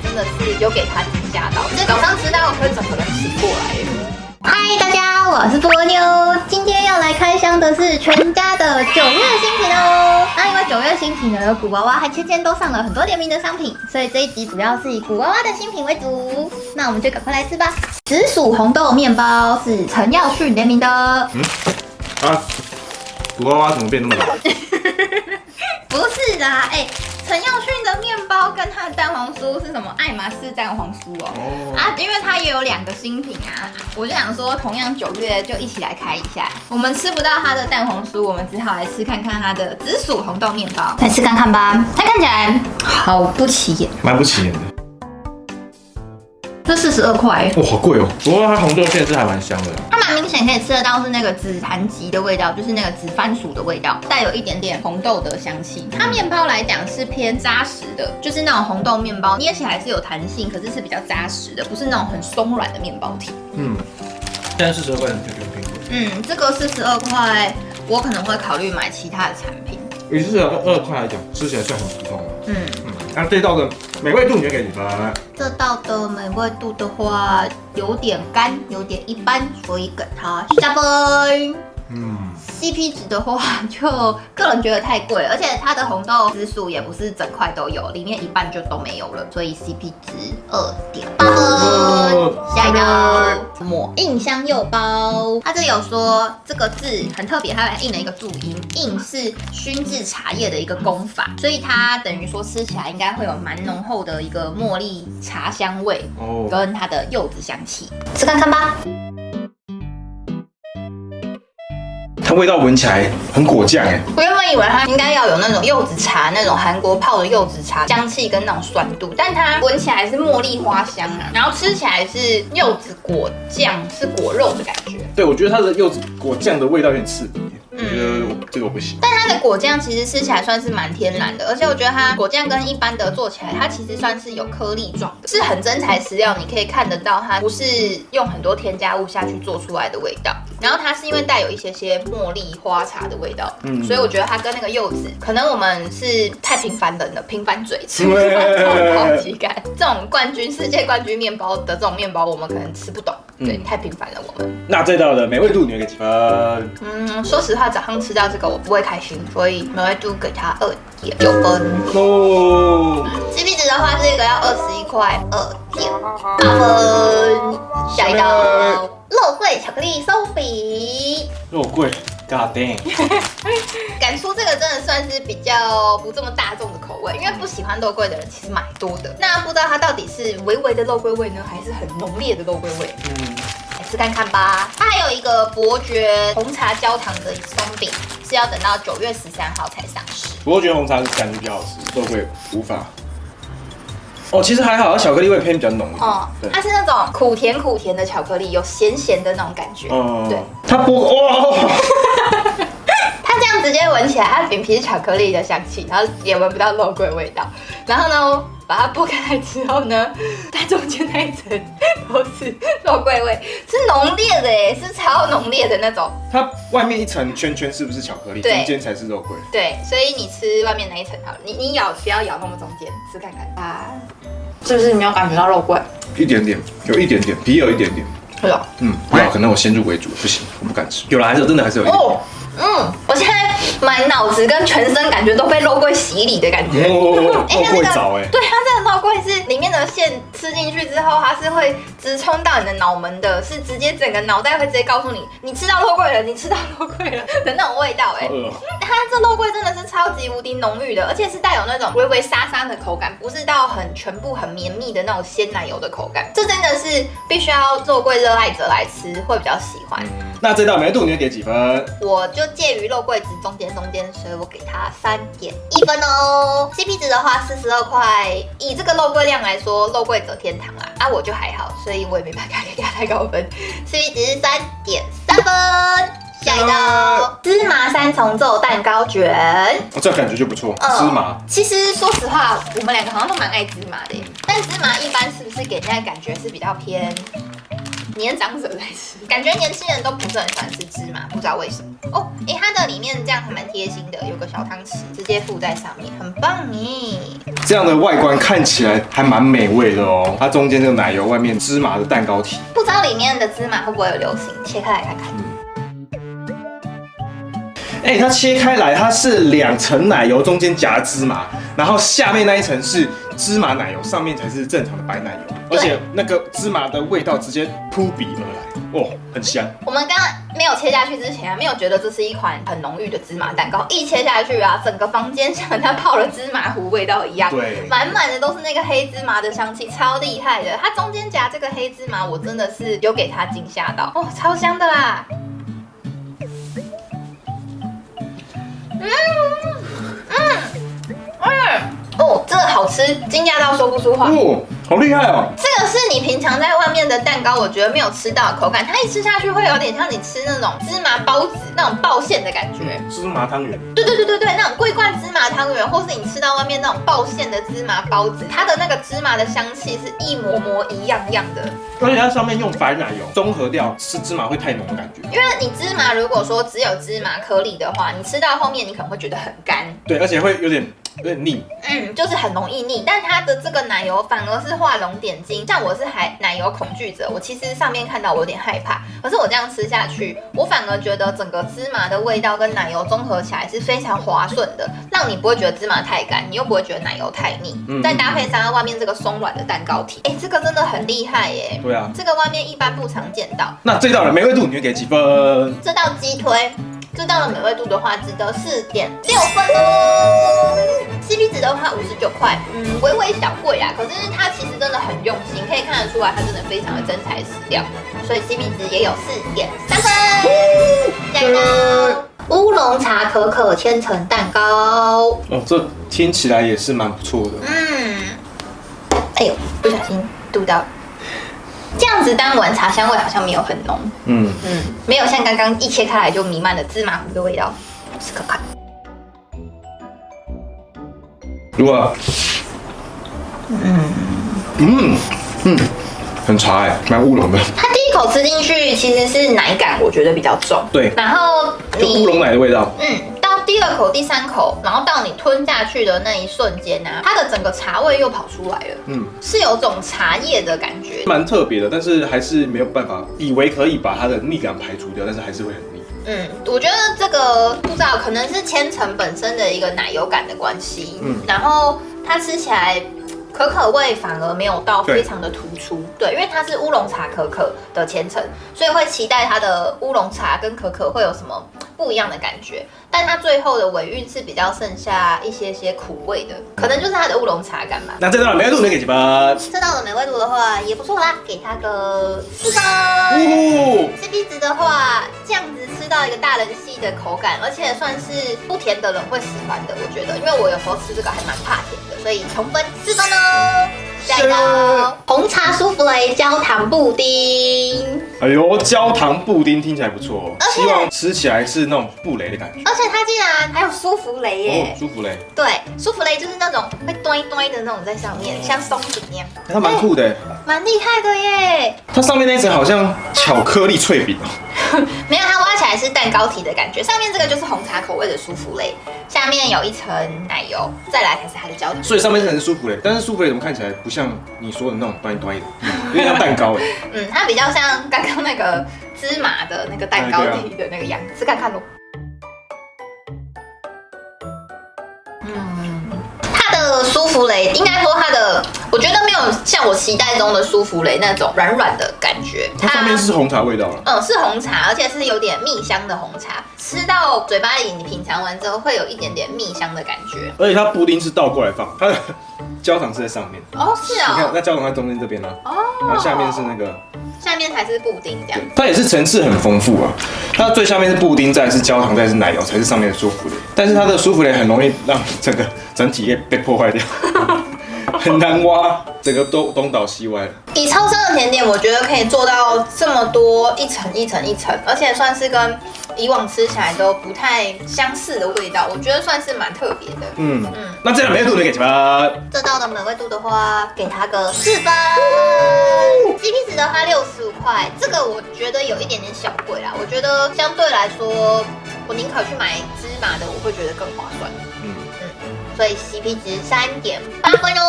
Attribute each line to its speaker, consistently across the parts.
Speaker 1: 真的是有给他惊吓到，早上吃到会整个人醒过来耶。嗨，大家，我是波妞，今天要来开箱的是全家的9月新品哦。那因为9月新品呢，古娃娃和芊芊都上了很多联名的商品，所以这一集主要是以古娃娃的新品为主。那我们就赶快来吃吧。紫薯红豆面包是陈耀迅联名的。
Speaker 2: 古娃娃怎么变那么老？
Speaker 1: 不是啦，陈耀迅的面包跟他的蛋黄酥是什么？爱马仕蛋黄酥哦。因为它也有2个新品啊，我就想说，同样9月就一起来开一下。我们吃不到它的蛋黄酥，我们只好来吃看看它的紫薯红豆面包，来吃看看吧。它看起来好不起眼，
Speaker 2: 蛮不起眼的。
Speaker 1: 这42块，
Speaker 2: 哇，好贵哦。不过它红豆馅是还蛮香的。
Speaker 1: 它蛮明显可以吃得到是那个紫檀吉的味道，就是那个紫番薯的味道，带有一点点红豆的香气。它面包来讲是偏扎实的，就是那种红豆面包，捏起来是有弹性，可是是比较扎实的，不是那种很松软的面包体。
Speaker 2: 现在42块很便宜。
Speaker 1: 这个42块，我可能会考虑买其他的产品。
Speaker 2: 以42块来讲，吃起来算很普通的。那这道的美味度你会给几分？
Speaker 1: 这道的美味度的话，有点干，有点一般，所以给它7分。CP 值的话，就个人觉得太贵了，而且它的红豆紫薯也不是整块都有，里面一半就都没有了，所以 CP 值2.8分。下一道抹印香柚包，它这有说这个字很特别，它还印了一个注音，印是熏制茶叶的一个功法，所以它等于说吃起来应该会有蛮浓厚的一个茉莉茶香味，跟它的柚子香气，吃看看吧。
Speaker 2: 它味道闻起来很果酱哎。
Speaker 1: 我原本以为它应该要有那种柚子茶，那种韩国泡的柚子茶香气跟那种酸度，但它闻起来是茉莉花香啊，然后吃起来是柚子果酱，是果肉的感觉。
Speaker 2: 对，我觉得它的柚子果酱的味道有点刺鼻。我觉得这个我不行。
Speaker 1: 但它的果酱其实吃起来算是蛮天然的，而且我觉得它果酱跟一般的做起来，它其实算是有颗粒状的，是很真材实料，你可以看得到它不是用很多添加物下去做出来的味道。然后它是因为带有一些茉莉花茶的味道，所以我觉得它跟那个柚子，可能我们是太平凡人了，平凡嘴吃不到这种高级感。这种世界冠军面包的这种面包，我们可能吃不懂，对，太平凡了我们。
Speaker 2: 那这道的美味度你会给几分？
Speaker 1: 说实话，早上吃到这个我不会开心，所以美味度给它2.6分。CP 值的话，这个要21块，2.8分。下一道肉桂巧克力松饼。
Speaker 2: 肉桂 ，God damn！
Speaker 1: 敢说这个真的算是比较不这么大众的口味，因为不喜欢肉桂的人其实蛮多的。那不知道它到底是微微的肉桂味呢，还是很浓烈的肉桂味？来吃看看吧。它还有一个伯爵红茶焦糖的松饼，是要等到9月13号才上市。
Speaker 2: 伯爵红茶是感觉比较好吃，肉桂无法。其实还好，它巧克力味偏比较浓一点。
Speaker 1: 它是那种苦甜的巧克力，有咸咸的那种感觉。对，
Speaker 2: 它
Speaker 1: 它这样直接闻起来，它的饼皮是巧克力的香气，然后也闻不到肉桂味道。然后呢，把它剥开来之后呢，它中间那一层都是肉桂味，是浓烈的耶，是超浓烈的那种。
Speaker 2: 它外面一层圈圈是不是巧克力？中间才是肉桂。
Speaker 1: 对，所以你吃外面那一层好了，你咬不要咬那么中间，吃看看啊，是不是没有感觉到肉桂？
Speaker 2: 一点点，有一点点，皮有一点点。
Speaker 1: 是哦。
Speaker 2: 可能我先入为主，不行，我不敢吃。有了，真的还是有一点。
Speaker 1: 我现在满脑子跟全身感觉都被肉桂洗礼的感觉。
Speaker 2: 肉桂藻
Speaker 1: 对，它这个肉桂是里面的馅吃进去之后，它是会直冲到你的脑门的，是直接整个脑袋会直接告诉你，你吃到肉桂了，你吃到肉桂了的那种味道。它这肉桂真的是超级无敌浓郁的，而且是带有那种微微沙沙的口感，不是到全部很绵密的那种鲜奶油的口感。这真的是必须要肉桂热爱者来吃会比较喜欢。
Speaker 2: 那这道美味度你会给几分？
Speaker 1: 我就介于肉桂值中间，所以我给它3.1分哦。CP 值的话42块，以这个肉桂量来说，肉桂者天堂啦。我就还好，所以我也没办法给它太高分。CP 值是3.3分。下一道芝麻3重奏蛋糕卷，
Speaker 2: 这感觉就不错。芝麻，
Speaker 1: 其实说实话，我们2个好像都蛮爱芝麻的，但芝麻一般是不是给人家感觉是比较偏年长者在吃，感觉年轻人都不是很喜欢吃芝麻，不知道为什么。哦，它的里面这样还蛮贴心的，有个小汤匙直接附在上面，很棒耶。
Speaker 2: 这样的外观看起来还蛮美味的哦。它中间这个奶油，外面芝麻的蛋糕体，
Speaker 1: 不知道里面的芝麻会不会有流行？切开来看看。
Speaker 2: 它切开来，它是2层奶油，中间夹芝麻，然后下面那一层是芝麻奶油，上面才是正常的白奶油，而且那个芝麻的味道直接扑鼻而来，哦，很香。
Speaker 1: 我们刚刚没有切下去之前啊，没有觉得这是一款很浓郁的芝麻蛋糕，一切下去啊，整个房间像它泡了芝麻糊味道一样，
Speaker 2: 对，
Speaker 1: 满满的都是那个黑芝麻的香气，超厉害的。它中间夹这个黑芝麻，我真的是有给它惊吓到，哦，超香的啦。哦，这个好吃，惊讶到说不出话。
Speaker 2: 哦，好厉害哦！
Speaker 1: 这个是你平常在外面的蛋糕，我觉得没有吃到的口感，它一吃下去会有点像你吃那种芝麻包子那种爆馅的感觉。
Speaker 2: 芝麻汤圆。
Speaker 1: 对，那种桂冠芝麻汤圆，或是你吃到外面那种爆馅的芝麻包子，它的那个芝麻的香气是一模模一样样的。
Speaker 2: 而且它上面用白奶油中和掉吃芝麻会太浓的感觉。
Speaker 1: 因为你芝麻如果说只有芝麻颗粒的话，你吃到后面你可能会觉得很干。
Speaker 2: 对，而且会有点腻。
Speaker 1: 就是很容易腻。但它的这个奶油反而是画龙点睛。像我是奶油恐惧者，我其实上面看到我有点害怕，可是我这样吃下去，我反而觉得整个芝麻的味道跟奶油综合起来是非常滑顺的，让你不会觉得芝麻太干，你又不会觉得奶油太腻。再搭配上外面这个松软的蛋糕体，这个真的很厉害耶。
Speaker 2: 对啊，
Speaker 1: 这个外面一般不常见到。
Speaker 2: 那这道的美味度你会给几分？
Speaker 1: 这道鸡推。这道的美味度的话，值得4.6分哦。CP 值的话59块，微微小贵啦，可是它其实真的很用心，可以看得出来它真的非常的真材实料，所以 CP 值也有4.3分。下一道乌龙茶可可千层蛋糕。
Speaker 2: 哦，这听起来也是蛮不错的。
Speaker 1: 哎呦，不小心嘟到了。这样子单闻茶香味好像没有很浓，没有像刚刚一切开来就弥漫了芝麻糊的味道。试看看，
Speaker 2: 如何？很茶哎，蛮乌龙的。
Speaker 1: 它第一口吃进去其实是奶感，我觉得比较重。
Speaker 2: 对，
Speaker 1: 然后
Speaker 2: 就乌龙奶的味道。
Speaker 1: 到第2口、第3口，然后到你吞下去的那一瞬间啊，它的整个茶味又跑出来了。是有种茶叶的感觉，
Speaker 2: 蛮特别的，但是还是没有办法，以为可以把它的腻感排除掉，但是还是会很腻。
Speaker 1: 我觉得这个不知道，可能是千层本身的一个奶油感的关系。然后它吃起来可可味反而没有到非常的突出，对，因为它是乌龙茶可可的千层，所以会期待它的乌龙茶跟可可会有什么不一样的感觉。但它最后的尾韵是比较剩下一些苦味的，可能就是它的乌龙茶感吧。
Speaker 2: 那这道的美味度你给几分？
Speaker 1: 这道的美味度的话也不错啦，给它个4分。CP 值的话，这样子吃到一个大人系的口感，而且算是不甜的人会喜欢的，我觉得，因为我有时候吃这个还蛮怕甜的，所以重分4分哦。下一道红茶舒芙蕾焦糖布丁。
Speaker 2: 哎呦，焦糖布丁听起来不错哦，希望吃起来是那种布雷的感觉。
Speaker 1: 而且它竟然还有舒芙蕾耶！
Speaker 2: 舒芙蕾。
Speaker 1: 对，舒芙蕾就是那种会端一端的那种在上面，像松饼一样。
Speaker 2: 它蛮酷的，
Speaker 1: 蛮厉害的耶。
Speaker 2: 它上面那一层好像巧克力脆饼哦。
Speaker 1: 没有，它挖起来是蛋糕体的感觉。上面这个就是红茶口味的舒芙蕾，下面有一层奶油，再来才是它的焦糖。
Speaker 2: 所以上面这层是舒芙蕾，但是舒芙蕾怎么看起来不像你说的那种端一端的，有点像蛋糕哎。
Speaker 1: 它比较像刚刚那个芝麻的那个蛋糕体的那个样子，试看看咯。它的舒芙蕾应该说它的，我觉得没有像我期待中的舒芙蕾那种软软的感觉。
Speaker 2: 它上面是红茶味道了。
Speaker 1: 是红茶，而且是有点蜜香的红茶，吃到嘴巴里你品尝完之后会有一点点蜜香的感觉。
Speaker 2: 而且它布丁是倒过来放，它的焦糖是在上面。
Speaker 1: 是啊。
Speaker 2: 你看，那焦糖在中间这边呢。然后下面是那个。
Speaker 1: 下面才是布丁这样。
Speaker 2: 它也是层次很丰富啊。它最下面是布丁，再是焦糖，再是奶油，才是上面的舒芙蕾。但是它的舒芙蕾很容易让整体被破坏掉，很难挖。整个都东倒西歪了。
Speaker 1: 以超商的甜点，我觉得可以做到这么多一层一层一层，而且算是跟以往吃起来都不太相似的味道，我觉得算是蛮特别的。
Speaker 2: 那这样美味度你给几分？
Speaker 1: 这道的美味度的话，给它个4分。CP 值的话65块，这个我觉得有一点点小贵啦。我觉得相对来说，我宁可去买芝麻的，我会觉得更划算。所以 CP 值3.8分哦。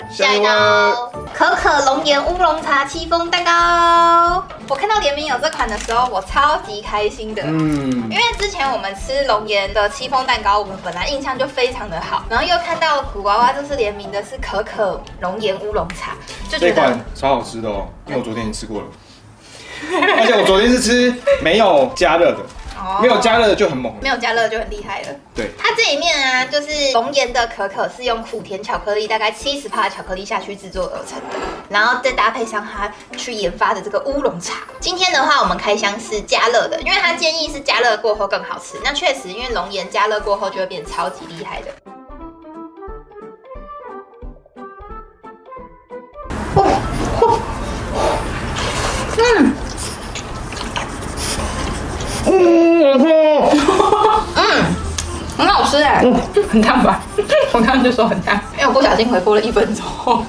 Speaker 1: 下一道，可可龙岩乌龙茶戚风蛋糕。我看到联名有这款的时候，我超级开心的。因为之前我们吃龙岩的戚风蛋糕，我们本来印象就非常的好，然后又看到古娃娃这次联名的是可可龙岩乌龙茶，就觉得
Speaker 2: 这款超好吃的哦，因为我昨天已经吃过了，而且我昨天是吃没有加热的。没有加热的就很猛，
Speaker 1: 没有加热就很厉害了。
Speaker 2: 对，
Speaker 1: 它这里面啊，就是龙岩的可可是用苦甜巧克力，大概70%的巧克力下去制作而成的，然后再搭配上它去研发的这个乌龙茶。今天的话，我们开箱是加热的，因为它建议是加热过后更好吃。那确实，因为龙岩加热过后就会变超级厉害的。很好吃哎，很烫吧？我刚刚就说很烫，因为我不小心回播了1分钟，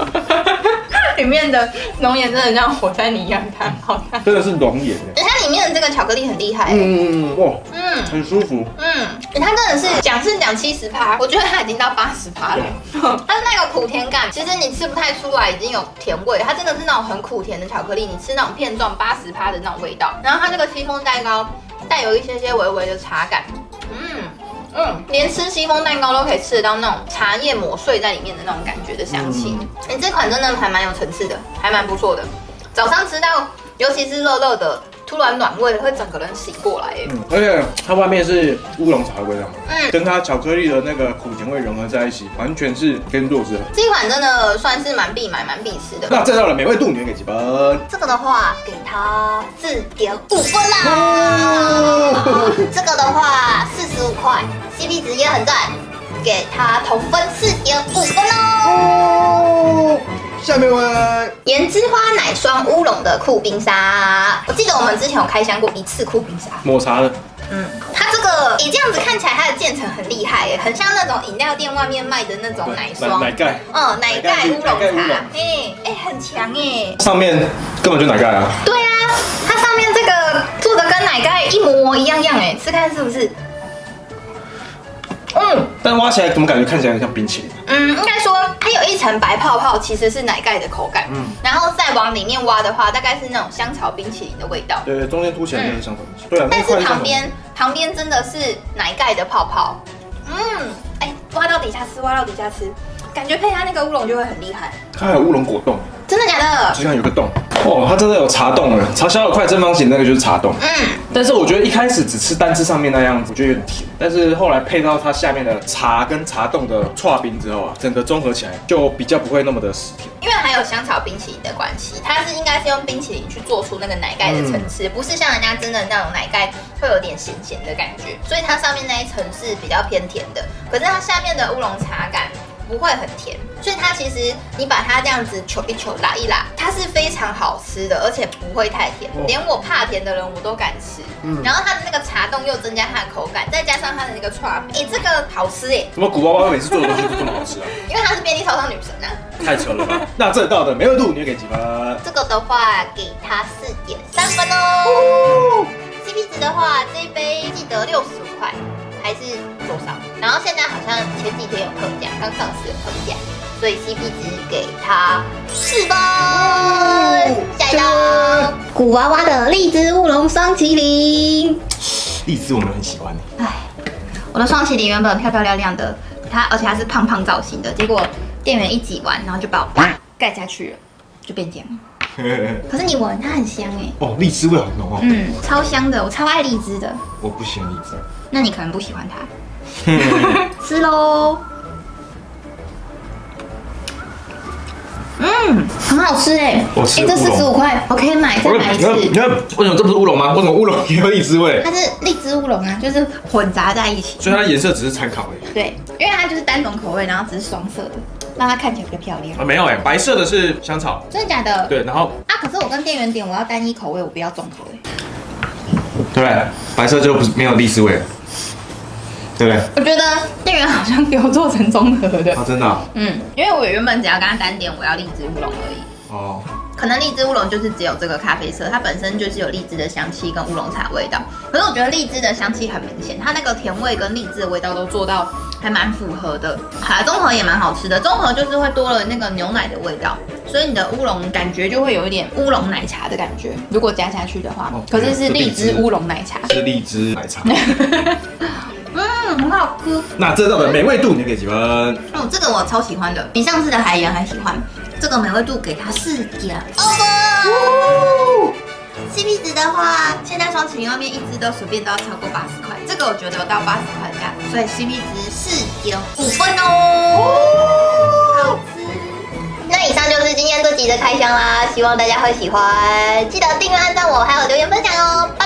Speaker 1: 里面的龙岩真的像火灾泥一样烫，好烫。
Speaker 2: 真的是龙岩
Speaker 1: 它里面的这个巧克力很厉害，很
Speaker 2: 舒服，
Speaker 1: 它真的是讲70%，我觉得它已经到80%了。它的那个苦甜感，其实你吃不太出来，已经有甜味，它真的是那种很苦甜的巧克力，你吃那种片状80%的那种味道。然后它这个戚风蛋糕带有一些微微的茶感，连吃戚风蛋糕都可以吃得到那种茶叶磨碎在里面的那种感觉的香气。这款真的还蛮有层次的，还蛮不错的。早上吃到，尤其是热热的，突然暖胃，会整个人醒过来。
Speaker 2: 而且它外面是乌龙茶的味道，跟它巧克力的那个苦甜味融合在一起，完全是天作之合。
Speaker 1: 这一款真的算是蛮必买、蛮必吃的。
Speaker 2: 那这道的美味度你会给几分？
Speaker 1: 这个的话，给它4.5分啦。这个的话45块 ，CP 值也很赞，给它同分4.5分哦。
Speaker 2: 下面为
Speaker 1: 盐之花奶霜乌龙的酷冰沙，我记得我们之前有开箱过1次酷冰沙，
Speaker 2: 抹茶的。
Speaker 1: 它这个你这样子看起来，它的渐层很厉害耶，很像那种饮料店外面卖的那种奶霜，
Speaker 2: 奶盖，
Speaker 1: 奶盖乌龙茶，很强耶。
Speaker 2: 上面根本就奶盖啊。
Speaker 1: 对啊，它上面这个做的跟奶盖一模一样哎，吃看是不是？
Speaker 2: 但挖起来怎么感觉看起来很像冰淇淋？
Speaker 1: 应该说它有一层白泡泡，其实是奶盖的口感。然后再往里面挖的话，大概是那种香草冰淇淋的味道。
Speaker 2: 对，中间凸起来就是香草冰淇淋。对啊，
Speaker 1: 但是旁边真的是奶盖的泡泡。挖到底下吃，挖到底下吃，感觉配它那个乌龙就会很厉害。
Speaker 2: 它还有乌龙果冻，
Speaker 1: 真的假的？
Speaker 2: 就像有个洞。它真的有茶冻了。茶小块正方形那个就是茶冻。但是我觉得一开始只吃单吃上面那样子，我觉得有点甜。但是后来配到它下面的茶跟茶冻的剉冰之后啊，整个综合起来就比较不会那么的死甜。
Speaker 1: 因为还有香草冰淇淋的关系，它是应该是用冰淇淋去做出那个奶盖的层次，不是像人家真的那种奶盖会有点咸咸的感觉，所以它上面那一层是比较偏甜的，可是它下面的乌龙茶感不会很甜，所以它其实你把它这样子揪一揪拉一拉，它是非常好吃的，而且不会太甜，连我怕甜的人我都敢吃。然后它的那个茶冻又增加它的口感，再加上它的那个剉冰，这个好吃耶！
Speaker 2: 怎么古娃娃每次做的东西都这么好吃啊？
Speaker 1: 因为它是便利超商女神啊！
Speaker 2: 太扯了吧？那这道的美味度你会给几分？
Speaker 1: 这个的话给它4.3分哦。CP 值的话，这一杯记得65块。还是多少？然后现在好像前几天有特价，刚上市有特价，所以 CP 值给它4分。下一道，古娃娃的荔枝乌龙双麒麟。
Speaker 2: 荔枝我们很喜欢。
Speaker 1: 我的双麒麟原本漂漂亮亮的，而且它是胖胖造型的，结果店员一挤完，然后就把我盖下去了，就变这样。可是你闻它很香哎。
Speaker 2: 荔枝味好浓哦。
Speaker 1: 超香的，我超爱荔枝的。
Speaker 2: 我不喜欢荔枝。
Speaker 1: 那你可能不喜欢它。吃喽。很好吃哎。这45块，我可以买再买一次。
Speaker 2: 你看，为什么这不是乌龙吗？为什么乌龙也有荔枝味？
Speaker 1: 它是荔枝乌龙啊，就是混杂在一起。
Speaker 2: 所以它的颜色只是参考而已。
Speaker 1: 对，因为它就是单种口味，然后只是双色的。让它看起来比较漂亮。
Speaker 2: 没有哎，白色的是香草，
Speaker 1: 真的假的？
Speaker 2: 对，然后
Speaker 1: 啊，可是我跟店员点，我要单一口味，我不要重口味。
Speaker 2: 对不对？白色就不是没有荔枝味了，对不对？
Speaker 1: 我觉得店员好像给我做成综合的。
Speaker 2: 啊，真的啊。
Speaker 1: 因为我原本只要跟他单点我要荔枝乌龙而已。
Speaker 2: 哦。
Speaker 1: 可能荔枝乌龙就是只有这个咖啡色，它本身就是有荔枝的香气跟乌龙茶味道。可是我觉得荔枝的香气很明显，它那个甜味跟荔枝的味道都做到还蛮符合的。好，综合也蛮好吃的，综合就是会多了那个牛奶的味道，所以你的乌龙感觉就会有一点乌龙奶茶的感觉。如果加下去的话，可是是荔枝乌龙奶茶，
Speaker 2: 是荔枝奶茶。
Speaker 1: 很好吃。
Speaker 2: 那这道的美味度你给几分？
Speaker 1: 哦，这个我超喜欢的，比上次的海盐还喜欢。这个美味度给它4.2分。CP 值的话，现在双麒麟外面一只都随便都要超过80块，这个我觉得有到80块的价格，所以 CP 值4.5分哦。好吃。那以上就是今天这集的开箱啦，希望大家会喜欢，记得订阅、按赞我，还有留言分享哦。拜。